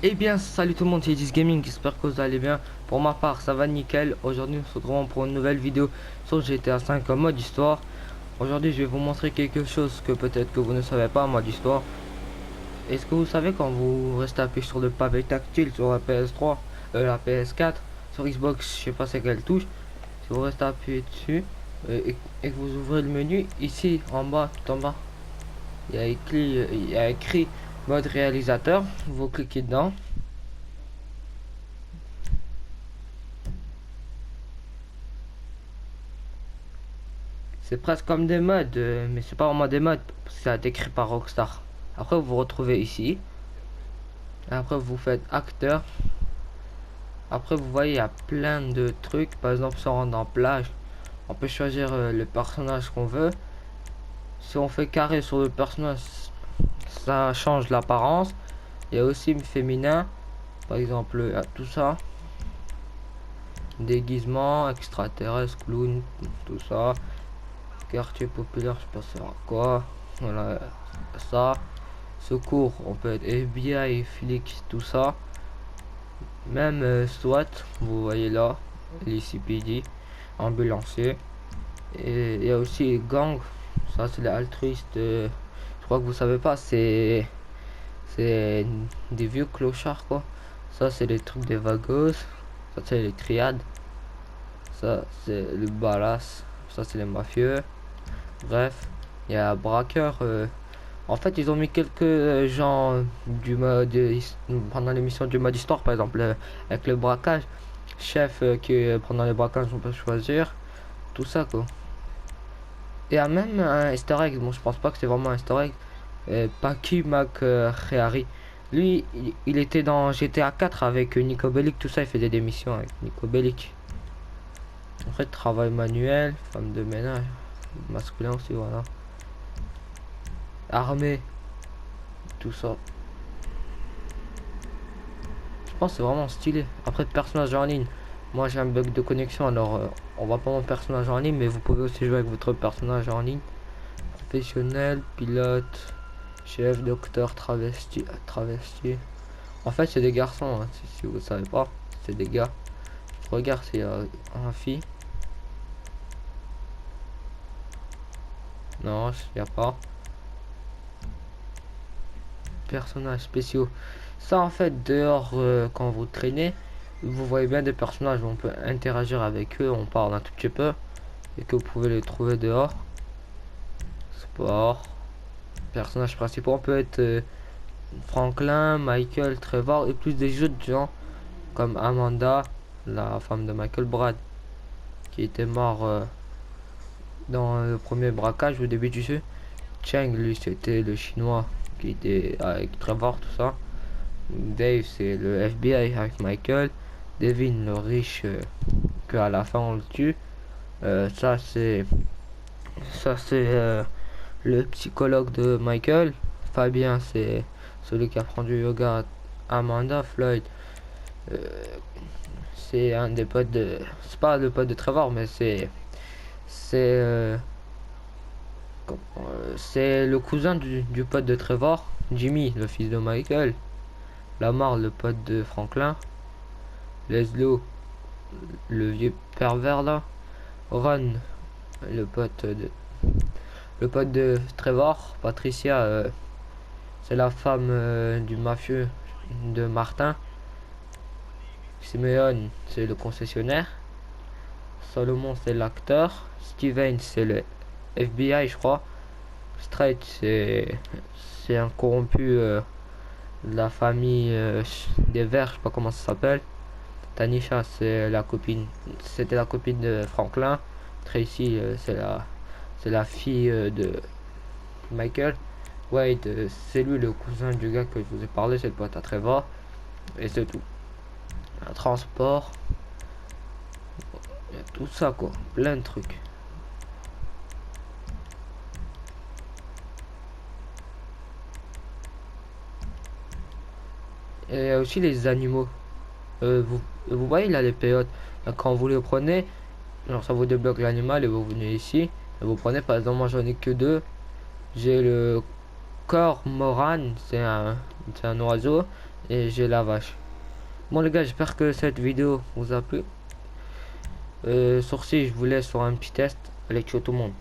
Eh bien, salut tout le monde, c'est Edis Gaming, j'espère que vous allez bien. Pour ma part, ça va nickel. Aujourd'hui, nous nous retrouvons pour une nouvelle vidéo sur GTA 5 en mode histoire. Aujourd'hui, je vais vous montrer quelque chose que peut-être que vous ne savez pas en mode histoire. Est-ce que vous savez quand vous restez appuyé sur le pavé tactile sur la PS3, la PS4, sur Xbox, je sais pas c'est quelle touche, si vous restez appuyé dessus et que vous ouvrez le menu, ici en bas, tout en bas, il y a écrit mode réalisateur, vous cliquez dedans. C'est presque comme des modes, mais c'est pas vraiment des modes, parce que c'est décrit par Rockstar. Après, vous vous retrouvez ici. Après, vous faites acteur. Après, vous voyez, il y a plein de trucs. Par exemple, si on rentre en plage, on peut choisir le personnage qu'on veut. Si on fait carré sur le personnage, ça change l'apparence. Il y a aussi féminin. Par exemple, il y a tout ça. Déguisement, extraterrestre, clown, tout ça. Quartier populaire, je sais pas c'est quoi. Voilà, ça. Secours, on peut être FBI, flic, tout ça. Même SWAT, vous voyez là, les CPD, ambulancier. Et il y a aussi les gangs, ça c'est les altruistes. Je crois que vous savez pas, c'est des vieux clochards quoi. Ça c'est les trucs des vagos, ça c'est les triades, ça c'est le balas, ça c'est les mafieux. Bref, il y a braqueur. En fait, ils ont mis quelques gens du mode pendant l'émission du mode histoire, par exemple, avec le braquage, chef qui pendant les braquages on peut choisir, tout ça quoi. Et il y a même un Easter egg, bon je pense pas que c'est vraiment un Easter egg, Paki McHenry. Lui, il était dans GTA 4 avec Nico Bellic, tout ça, il faisait des missions avec Nico Bellic. En fait, travail manuel, femme de ménage, masculin aussi, voilà. Armée, tout ça. Je pense que c'est vraiment stylé. Après, personnage en ligne. Moi, j'ai un bug de connexion, alors on va pas mon personnage en ligne, mais vous pouvez aussi jouer avec votre personnage en ligne. Professionnel, pilote, chef, docteur, travesti. En fait, c'est des garçons, hein, si vous savez pas. C'est des gars. Regarde, c'est un fille. Non, il a pas. Personnages spéciaux. Ça, en fait, dehors, quand vous traînez, vous voyez bien des personnages où on peut interagir avec eux, on parle un tout petit peu, et que vous pouvez les trouver dehors. Sport. Personnages principaux, on peut être Franklin, Michael, Trevor, et plus des autres gens, comme Amanda, la femme de Michael Brad, qui était mort dans le premier braquage au début du jeu. Cheng, lui, c'était le chinois qui était avec Trevor, tout ça. Dave, c'est le FBI avec Michael. Devin, le riche, que à la fin on le tue. Ça c'est le psychologue de Michael. Fabien, c'est celui qui apprend du yoga à Amanda. Floyd, euh, c'est un des potes de. C'est pas le pote de Trevor, mais c'est c'est le cousin du pote de Trevor. Jimmy, le fils de Michael. Lamar, le pote de Franklin. Leslo, le vieux pervers là. Ron, le pote de le pote de Trevor. Patricia, c'est la femme du mafieux de Martin. Simeon, c'est le concessionnaire. Solomon, c'est l'acteur. Steven, c'est le FBI, je crois. Straight, c'est un corrompu de la famille des Verts, je sais pas comment ça s'appelle. Tanisha, c'est la copine, c'était la copine de Franklin. Tracy, c'est la fille de Michael. Wade, c'est lui le cousin du gars que je vous ai parlé, c'est le pote à Trevor. Et c'est tout. Un transport, il y a tout ça quoi, plein de trucs. Et il y a aussi les animaux. Vous voyez là les périodes. Là, quand vous les prenez, genre ça vous débloque l'animal et vous venez ici. Et vous prenez par exemple, moi j'en ai que deux. J'ai le cormoran, c'est un oiseau. et j'ai la vache. Bon les gars, j'espère que cette vidéo vous a plu. Sur ce, je vous laisse sur un petit test. Allez, ciao tout le monde.